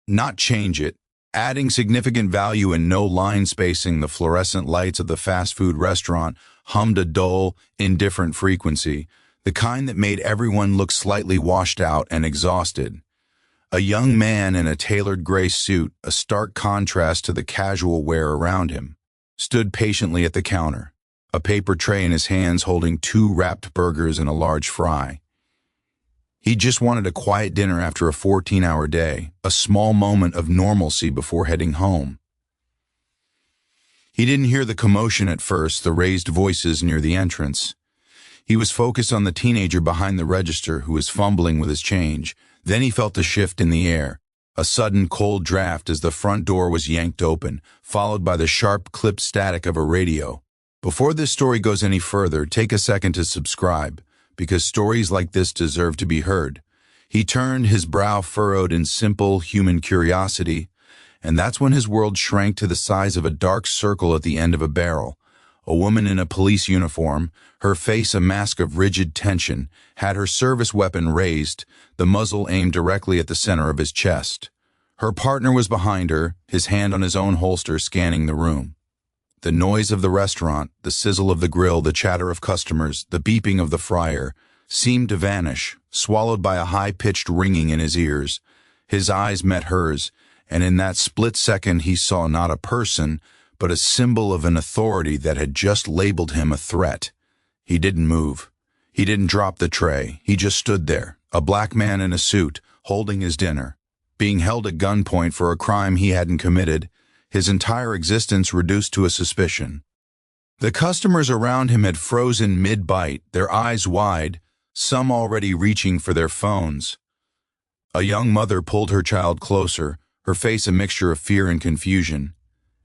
not change it. Adding significant value and no line spacing, the fluorescent lights of the fast food restaurant hummed a dull, indifferent frequency, the kind that made everyone look slightly washed out and exhausted. A young man in a tailored gray suit, a stark contrast to the casual wear around him, stood patiently at the counter, a paper tray in his hands holding 2 wrapped burgers and a large fry. He just wanted a quiet dinner after a 14-hour day, a small moment of normalcy before heading home. He didn't hear the commotion at first, the raised voices near the entrance. He was focused on the teenager behind the register who was fumbling with his change. Then he felt a shift in the air, a sudden cold draft as the front door was yanked open, followed by the sharp clipped static of a radio. Before this story goes any further, take a second to subscribe, because stories like this deserve to be heard. He turned, his brow furrowed in simple human curiosity, and that's when his world shrank to the size of a dark circle at the end of a barrel. A woman in a police uniform, her face a mask of rigid tension, had her service weapon raised, the muzzle aimed directly at the center of his chest. Her partner was behind her, his hand on his own holster, scanning the room. The noise of the restaurant, the sizzle of the grill, the chatter of customers, the beeping of the fryer, seemed to vanish, swallowed by a high-pitched ringing in his ears. His eyes met hers, and in that split second he saw not a person, but a symbol of an authority that had just labeled him a threat. He didn't move. He didn't drop the tray. He just stood there, a black man in a suit, holding his dinner, being held at gunpoint for a crime he hadn't committed, his entire existence reduced to a suspicion. The customers around him had frozen mid-bite, their eyes wide, some already reaching for their phones. A young mother pulled her child closer, her face a mixture of fear and confusion.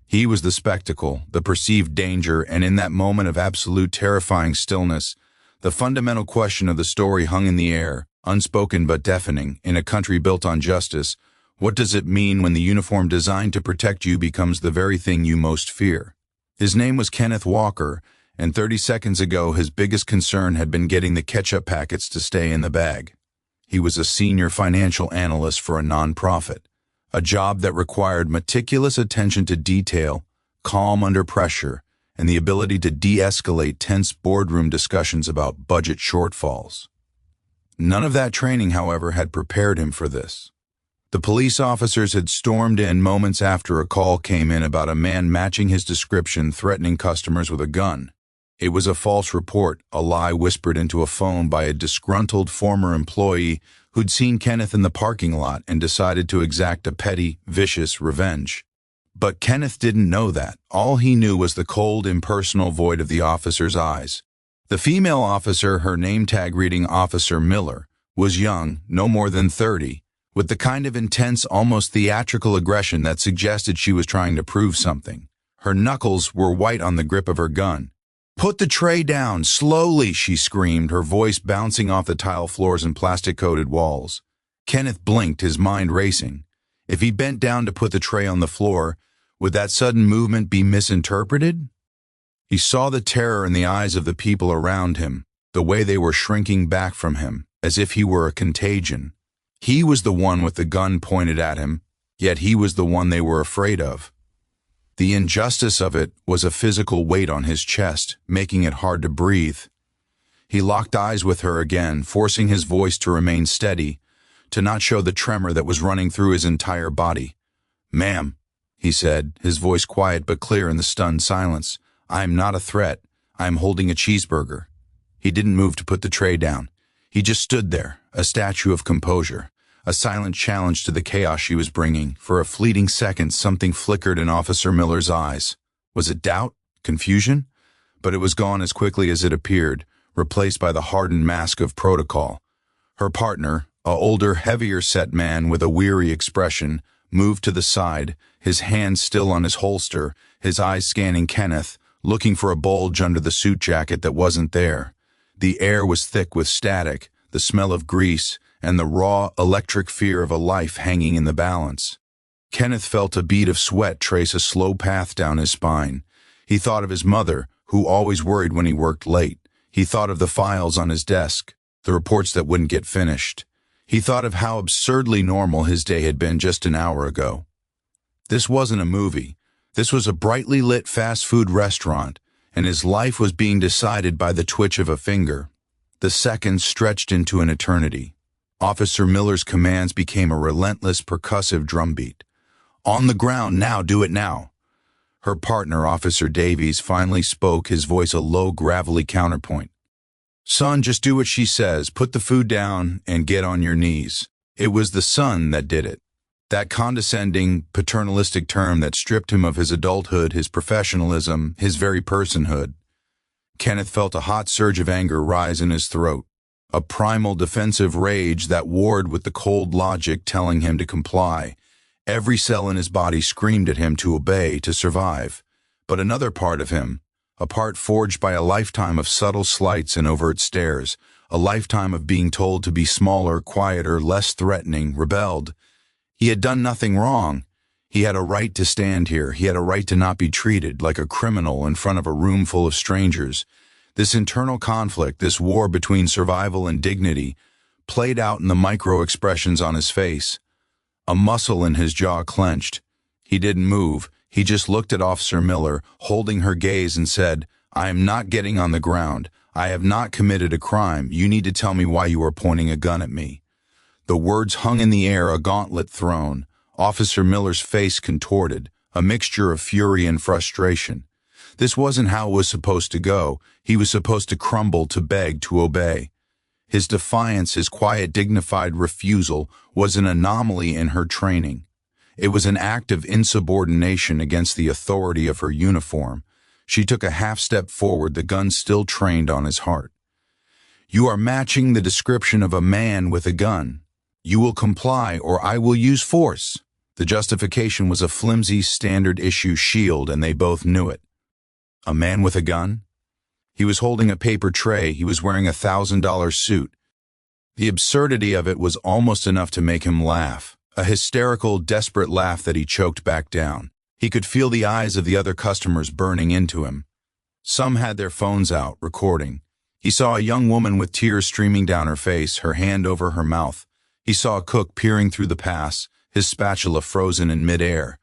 He was the spectacle, the perceived danger, and in that moment of absolute terrifying stillness, the fundamental question of the story hung in the air, unspoken but deafening. In a country built on justice, what does it mean when the uniform designed to protect you becomes the very thing you most fear? His name was Kenneth Walker, and 30 seconds ago his biggest concern had been getting the ketchup packets to stay in the bag. He was a senior financial analyst for a nonprofit, a job that required meticulous attention to detail, calm under pressure, and the ability to de-escalate tense boardroom discussions about budget shortfalls. None of that training, however, had prepared him for this. The police officers had stormed in moments after a call came in about a man matching his description threatening customers with a gun. It was a false report, a lie whispered into a phone by a disgruntled former employee who'd seen Kenneth in the parking lot and decided to exact a petty, vicious revenge. But Kenneth didn't know that. All he knew was the cold, impersonal void of the officer's eyes. The female officer, her name tag reading Officer Miller, was young, no more than 30, with the kind of intense, almost theatrical aggression that suggested she was trying to prove something. Her knuckles were white on the grip of her gun. "Put the tray down, slowly," she screamed, her voice bouncing off the tile floors and plastic-coated walls. Kenneth blinked, his mind racing. If he bent down to put the tray on the floor, would that sudden movement be misinterpreted? He saw the terror in the eyes of the people around him, the way they were shrinking back from him, as if he were a contagion. He was the one with the gun pointed at him, yet he was the one they were afraid of. The injustice of it was a physical weight on his chest, making it hard to breathe. He locked eyes with her again, forcing his voice to remain steady, to not show the tremor that was running through his entire body. "Ma'am," he said, his voice quiet but clear in the stunned silence, "I am not a threat. I am holding a cheeseburger." He didn't move to put the tray down. He just stood there, a statue of composure, a silent challenge to the chaos she was bringing. For a fleeting second, something flickered in Officer Miller's eyes. Was it doubt? Confusion? But it was gone as quickly as it appeared, replaced by the hardened mask of protocol. Her partner, a older, heavier-set man with a weary expression, moved to the side, his hand still on his holster, his eyes scanning Kenneth, looking for a bulge under the suit jacket that wasn't there. The air was thick with static, the smell of grease, and the raw, electric fear of a life hanging in the balance. Kenneth felt a bead of sweat trace a slow path down his spine. He thought of his mother, who always worried when he worked late. He thought of the files on his desk, the reports that wouldn't get finished. He thought of how absurdly normal his day had been just an hour ago. This wasn't a movie. This was a brightly lit fast food restaurant, and his life was being decided by the twitch of a finger. The seconds stretched into an eternity. Officer Miller's commands became a relentless percussive drumbeat. On the ground now, do it now. Her partner, Officer Davies, finally spoke, his voice a low, gravelly counterpoint. Son, just do what she says, put the food down and get on your knees. It was the son that did it. That condescending, paternalistic term that stripped him of his adulthood, his professionalism, his very personhood. Kenneth felt a hot surge of anger rise in his throat, a primal defensive rage that warred with the cold logic telling him to comply. Every cell in his body screamed at him to obey, to survive. But another part of him, a part forged by a lifetime of subtle slights and overt stares, a lifetime of being told to be smaller, quieter, less threatening, rebelled. He had done nothing wrong. He had a right to stand here. He had a right to not be treated like a criminal in front of a room full of strangers. This internal conflict, this war between survival and dignity, played out in the micro-expressions on his face. A muscle in his jaw clenched. He didn't move. He just looked at Officer Miller, holding her gaze, and said, I am not getting on the ground. I have not committed a crime. You need to tell me why you are pointing a gun at me. The words hung in the air, a gauntlet thrown. Officer Miller's face contorted, a mixture of fury and frustration. This wasn't how it was supposed to go. He was supposed to crumble, to beg, to obey. His defiance, his quiet, dignified refusal, was an anomaly in her training. It was an act of insubordination against the authority of her uniform. She took a half-step forward, the gun still trained on his heart. You are matching the description of a man with a gun. You will comply, or I will use force. The justification was a flimsy, standard-issue shield, and they both knew it. A man with a gun? He was holding a paper tray. He was wearing a $1,000 suit. The absurdity of it was almost enough to make him laugh, a hysterical, desperate laugh that he choked back down. He could feel the eyes of the other customers burning into him. Some had their phones out, recording. He saw a young woman with tears streaming down her face, her hand over her mouth. He saw a cook peering through the pass, his spatula frozen in midair.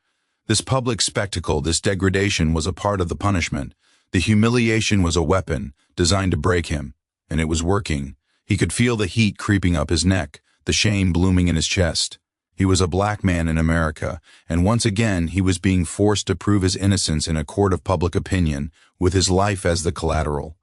This public spectacle, this degradation, was a part of the punishment. The humiliation was a weapon, designed to break him. And it was working. He could feel the heat creeping up his neck, the shame blooming in his chest. He was a black man in America, and once again he was being forced to prove his innocence in a court of public opinion, with his life as the collateral.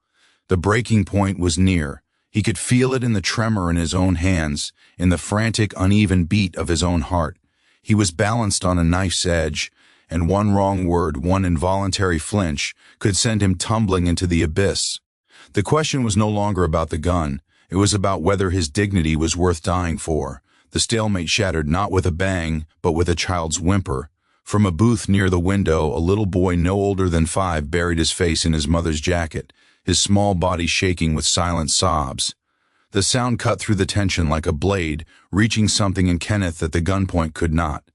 The breaking point was near. He could feel it in the tremor in his own hands, in the frantic, uneven beat of his own heart. He was balanced on a knife's edge, and one wrong word, one involuntary flinch, could send him tumbling into the abyss. The question was no longer about the gun. It was about whether his dignity was worth dying for. The stalemate shattered not with a bang, but with a child's whimper. From a booth near the window, a little boy no older than 5 buried his face in his mother's jacket, his small body shaking with silent sobs. The sound cut through the tension like a blade, reaching something in Kenneth that the gunpoint could not.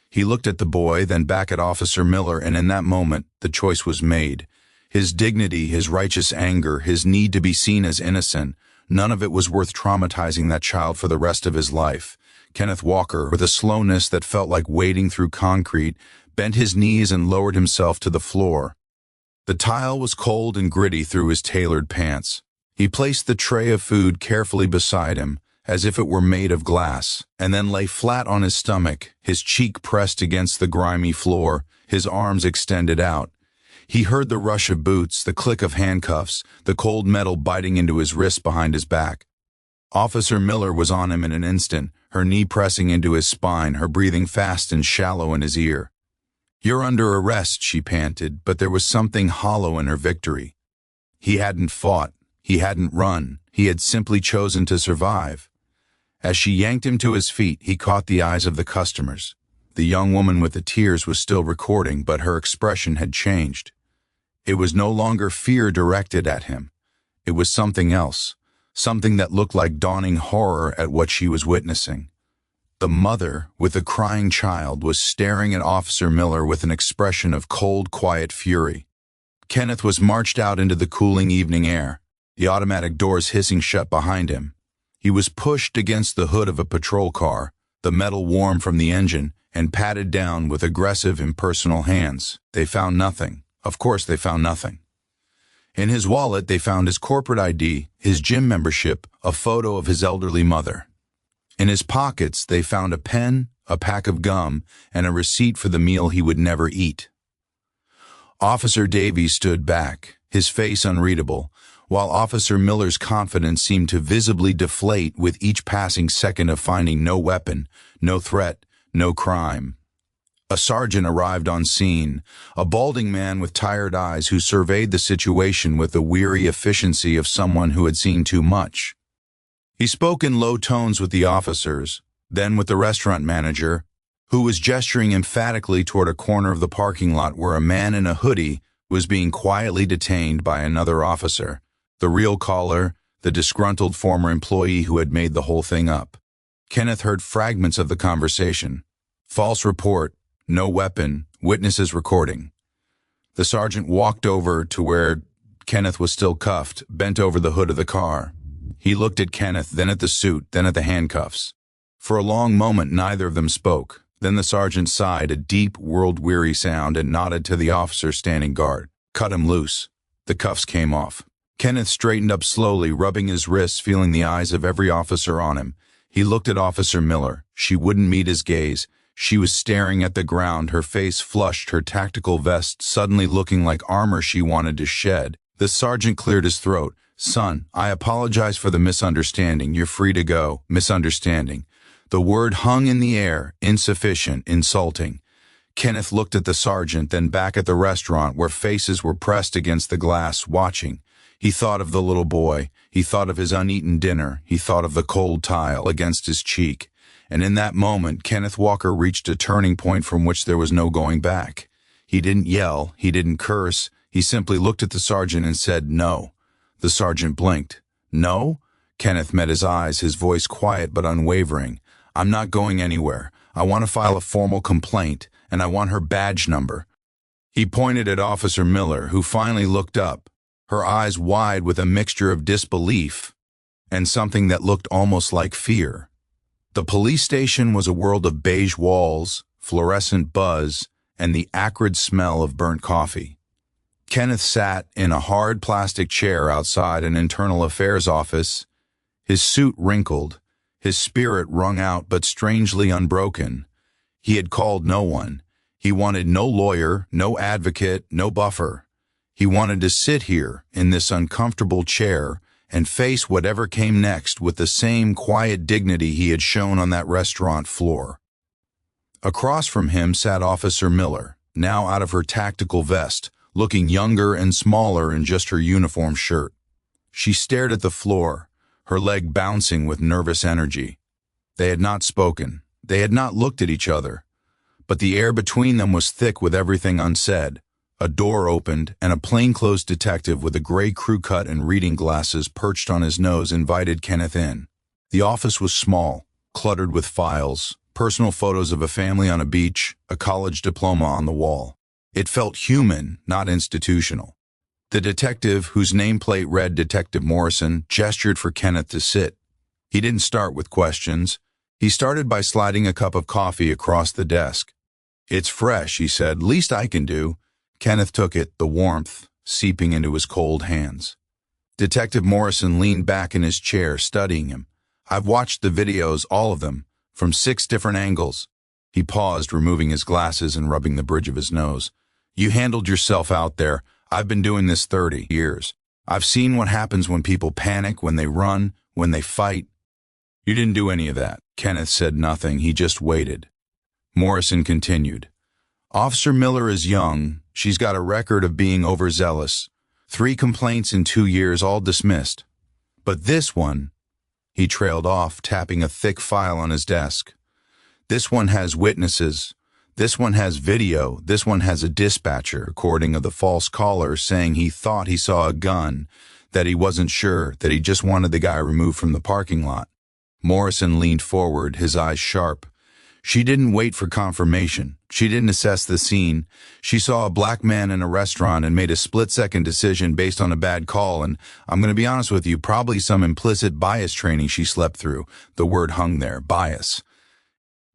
He looked at the boy, then back at Officer Miller, and in that moment, the choice was made. His dignity, his righteous anger, his need to be seen as innocent, none of it was worth traumatizing that child for the rest of his life. Kenneth Walker, with a slowness that felt like wading through concrete, bent his knees and lowered himself to the floor. The tile was cold and gritty through his tailored pants. He placed the tray of food carefully beside him, as if it were made of glass, and then lay flat on his stomach, his cheek pressed against the grimy floor, his arms extended out. He heard the rush of boots, the click of handcuffs, the cold metal biting into his wrist behind his back. Officer Miller was on him in an instant, her knee pressing into his spine, her breathing fast and shallow in his ear. "You're under arrest," she panted, but there was something hollow in her victory. He hadn't fought. He hadn't run. He had simply chosen to survive. As she yanked him to his feet, he caught the eyes of the customers. The young woman with the tears was still recording, but her expression had changed. It was no longer fear directed at him. It was something else, something that looked like dawning horror at what she was witnessing. The mother, with the crying child, was staring at Officer Miller with an expression of cold, quiet fury. Kenneth was marched out into the cooling evening air, the automatic doors hissing shut behind him. He was pushed against the hood of a patrol car, the metal warm from the engine, and patted down with aggressive, impersonal hands. They found nothing. Of course they found nothing. In his wallet, they found his corporate ID, his gym membership, a photo of his elderly mother. In his pockets, they found a pen, a pack of gum, and a receipt for the meal he would never eat. Officer Davies stood back, his face unreadable, while Officer Miller's confidence seemed to visibly deflate with each passing second of finding no weapon, no threat, no crime. A sergeant arrived on scene, a balding man with tired eyes who surveyed the situation with the weary efficiency of someone who had seen too much. He spoke in low tones with the officers, then with the restaurant manager, who was gesturing emphatically toward a corner of the parking lot where a man in a hoodie was being quietly detained by another officer, the real caller, the disgruntled former employee who had made the whole thing up. Kenneth heard fragments of the conversation. False report, no weapon, witnesses recording. The sergeant walked over to where Kenneth was still cuffed, bent over the hood of the car. He looked at Kenneth, then at the suit, then at the handcuffs. For a long moment, neither of them spoke. Then the sergeant sighed, a deep, world-weary sound, and nodded to the officer standing guard. Cut him loose. The cuffs came off. Kenneth straightened up slowly, rubbing his wrists, feeling the eyes of every officer on him. He looked at Officer Miller. She wouldn't meet his gaze. She was staring at the ground, her face flushed, her tactical vest suddenly looking like armor she wanted to shed. The sergeant cleared his throat. Son, I apologize for the misunderstanding. You're free to go. Misunderstanding. The word hung in the air, insufficient, insulting. Kenneth looked at the sergeant, then back at the restaurant where faces were pressed against the glass, watching. He thought of the little boy. He thought of his uneaten dinner. He thought of the cold tile against his cheek. And in that moment, Kenneth Walker reached a turning point from which there was no going back. He didn't yell. He didn't curse. He simply looked at the sergeant and said, "No." The sergeant blinked. "No?" Kenneth met his eyes, his voice quiet but unwavering. "I'm not going anywhere. I want to file a formal complaint, and I want her badge number." He pointed at Officer Miller, who finally looked up, her eyes wide with a mixture of disbelief and something that looked almost like fear. The police station was a world of beige walls, fluorescent buzz, and the acrid smell of burnt coffee. Kenneth sat in a hard plastic chair outside an internal affairs office, his suit wrinkled, his spirit wrung out but strangely unbroken. He had called no one. He wanted no lawyer, no advocate, no buffer. He wanted to sit here in this uncomfortable chair and face whatever came next with the same quiet dignity he had shown on that restaurant floor. Across from him sat Officer Miller, now out of her tactical vest, looking younger and smaller in just her uniform shirt. She stared at the floor, her leg bouncing with nervous energy. They had not spoken. They had not looked at each other. But the air between them was thick with everything unsaid. A door opened, and a plainclothes detective with a gray crew cut and reading glasses perched on his nose invited Kenneth in. The office was small, cluttered with files, personal photos of a family on a beach, a college diploma on the wall. It felt human, not institutional. The detective, whose nameplate read Detective Morrison, gestured for Kenneth to sit. He didn't start with questions. He started by sliding a cup of coffee across the desk. "It's fresh," he said. "Least I can do." Kenneth took it, the warmth seeping into his cold hands. Detective Morrison leaned back in his chair, studying him. "I've watched the videos, all of them, from 6 different angles." He paused, removing his glasses and rubbing the bridge of his nose. "You handled yourself out there. I've been doing this 30 years. I've seen what happens when people panic, when they run, when they fight. You didn't do any of that." Kenneth said nothing. He just waited. Morrison continued. "Officer Miller is young. She's got a record of being overzealous. 3 complaints in 2 years, all dismissed. But this one," he trailed off, tapping a thick file on his desk. "This one has witnesses. This one has video. This one has a dispatcher, according to the false caller, saying he thought he saw a gun, that he wasn't sure, that he just wanted the guy removed from the parking lot." Morrison leaned forward, his eyes sharp. She didn't wait for confirmation. She didn't assess the scene. She saw a black man in a restaurant and made a split-second decision based on a bad call, and I'm going to be honest with you, probably some implicit bias training she slept through. The word hung there, bias.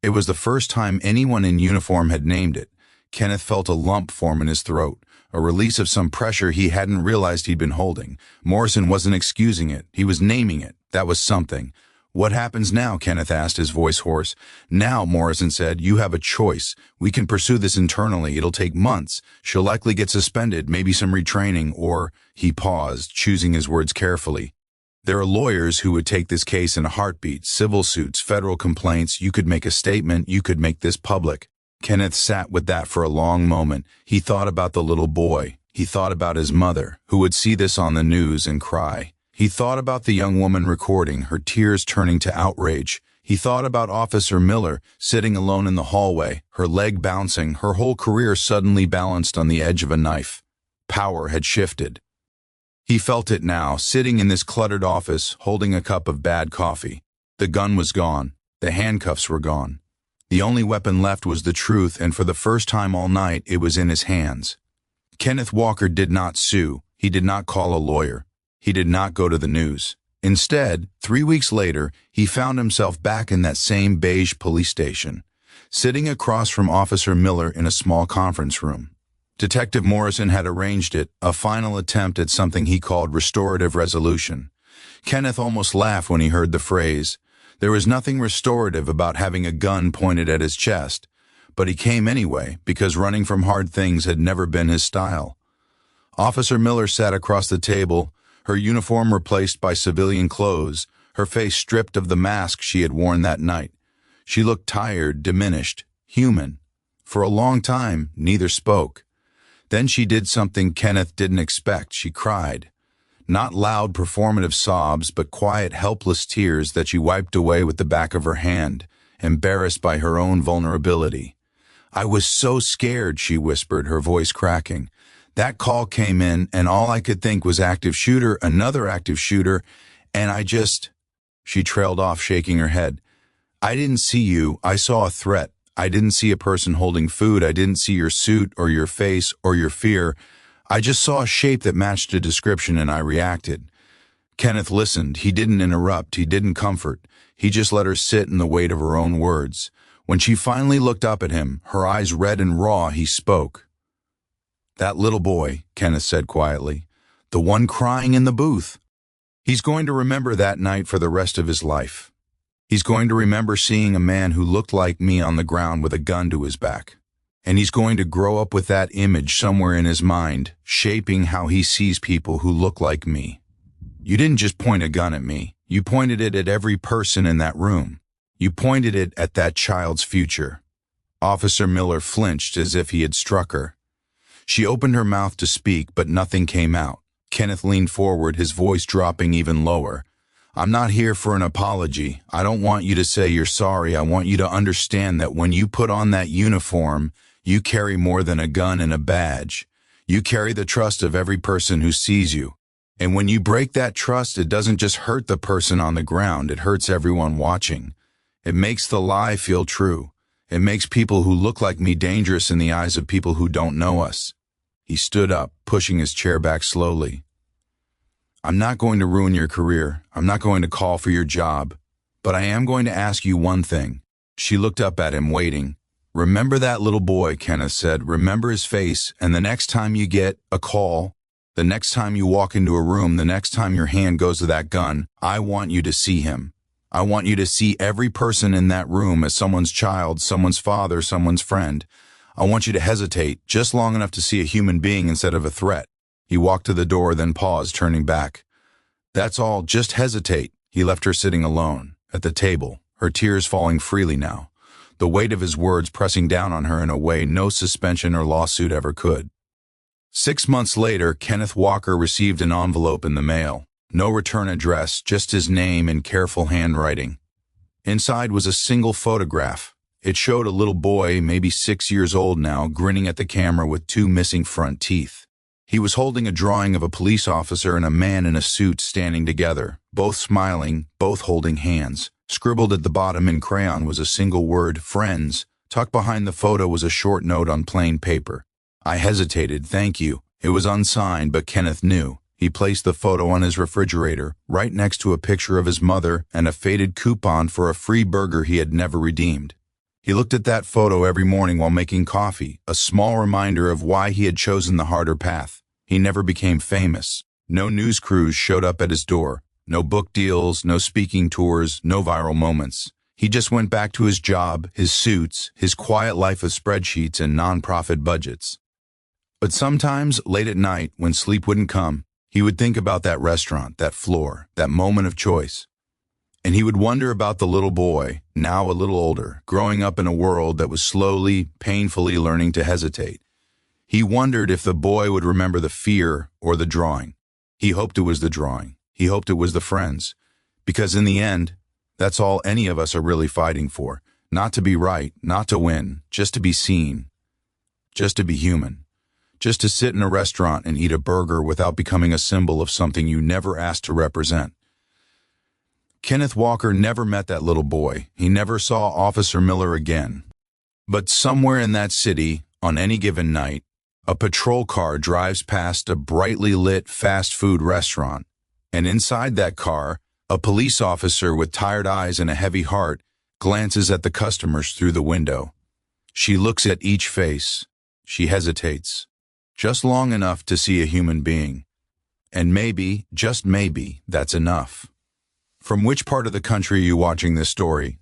It was the first time anyone in uniform had named it. Kenneth felt a lump form in his throat, a release of some pressure he hadn't realized he'd been holding. Morrison wasn't excusing it. He was naming it. That was something. "What happens now?" Kenneth asked, his voice hoarse. "Now," Morrison said, "you have a choice. We can pursue this internally. It'll take months. She'll likely get suspended, maybe some retraining, or—" He paused, choosing his words carefully. "There are lawyers who would take this case in a heartbeat. Civil suits, federal complaints. You could make a statement. You could make this public." Kenneth sat with that for a long moment. He thought about the little boy. He thought about his mother, who would see this on the news and cry. He thought about the young woman recording, her tears turning to outrage. He thought about Officer Miller, sitting alone in the hallway, her leg bouncing, her whole career suddenly balanced on the edge of a knife. Power had shifted. He felt it now, sitting in this cluttered office, holding a cup of bad coffee. The gun was gone. The handcuffs were gone. The only weapon left was the truth, and for the first time all night, it was in his hands. Kenneth Walker did not sue. He did not call a lawyer. He did not go to the news. Instead, 3 weeks later, he found himself back in that same beige police station, sitting across from Officer Miller in a small conference room. Detective Morrison had arranged it, a final attempt at something he called restorative resolution. Kenneth almost laughed when he heard the phrase. There was nothing restorative about having a gun pointed at his chest, but he came anyway because running from hard things had never been his style. Officer Miller sat across the table, her uniform replaced by civilian clothes, her face stripped of the mask she had worn that night. She looked tired, diminished, human. For a long time, neither spoke. Then she did something Kenneth didn't expect. She cried. Not loud, performative sobs, but quiet, helpless tears that she wiped away with the back of her hand, embarrassed by her own vulnerability. "I was so scared," she whispered, her voice cracking. "That call came in, and all I could think was active shooter, another active shooter, and I just—" She trailed off, shaking her head. "I didn't see you. I saw a threat. I didn't see a person holding food. I didn't see your suit or your face or your fear. I just saw a shape that matched a description, and I reacted." Kenneth listened. He didn't interrupt. He didn't comfort. He just let her sit in the weight of her own words. When she finally looked up at him, her eyes red and raw, he spoke. "That little boy," Kenneth said quietly, "the one crying in the booth. He's going to remember that night for the rest of his life. He's going to remember seeing a man who looked like me on the ground with a gun to his back. And he's going to grow up with that image somewhere in his mind, shaping how he sees people who look like me. You didn't just point a gun at me. You pointed it at every person in that room. You pointed it at that child's future." Officer Miller flinched as if he had struck her. She opened her mouth to speak, but nothing came out. Kenneth leaned forward, his voice dropping even lower. "I'm not here for an apology. I don't want you to say you're sorry. I want you to understand that when you put on that uniform, you carry more than a gun and a badge. You carry the trust of every person who sees you. And when you break that trust, it doesn't just hurt the person on the ground, it hurts everyone watching. It makes the lie feel true. It makes people who look like me dangerous in the eyes of people who don't know us." He stood up, pushing his chair back slowly. "I'm not going to ruin your career. I'm not going to call for your job. But I am going to ask you one thing." She looked up at him, waiting. "Remember that little boy," Kenneth said. "Remember his face, and the next time you get a call, the next time you walk into a room, the next time your hand goes to that gun, I want you to see him. I want you to see every person in that room as someone's child, someone's father, someone's friend. I want you to hesitate just long enough to see a human being instead of a threat." He walked to the door, then paused, turning back. "That's all, just hesitate." He left her sitting alone, at the table, her tears falling freely now, the weight of his words pressing down on her in a way no suspension or lawsuit ever could. 6 months later, Kenneth Walker received an envelope in the mail. No return address, just his name in careful handwriting. Inside was a single photograph. It showed a little boy, maybe 6 years old now, grinning at the camera with 2 missing front teeth. He was holding a drawing of a police officer and a man in a suit standing together, both smiling, both holding hands. Scribbled at the bottom in crayon was a single word, friends. Tucked behind the photo was a short note on plain paper. I hesitated, thank you. It was unsigned, but Kenneth knew. He placed the photo on his refrigerator, right next to a picture of his mother and a faded coupon for a free burger he had never redeemed. He looked at that photo every morning while making coffee, a small reminder of why he had chosen the harder path. He never became famous. No news crews showed up at his door. No book deals, no speaking tours, no viral moments. He just went back to his job, his suits, his quiet life of spreadsheets and nonprofit budgets. But sometimes, late at night, when sleep wouldn't come, he would think about that restaurant, that floor, that moment of choice. And he would wonder about the little boy, now a little older, growing up in a world that was slowly, painfully learning to hesitate. He wondered if the boy would remember the fear or the drawing. He hoped it was the drawing. He hoped it was the friends. Because in the end, that's all any of us are really fighting for. Not to be right, not to win, just to be seen. Just to be human. Just to sit in a restaurant and eat a burger without becoming a symbol of something you never asked to represent. Kenneth Walker never met that little boy. He never saw Officer Miller again. But somewhere in that city, on any given night, a patrol car drives past a brightly lit fast food restaurant, and inside that car, a police officer with tired eyes and a heavy heart glances at the customers through the window. She looks at each face. She hesitates, just long enough to see a human being. And maybe, just maybe, that's enough. From which part of the country are you watching this story?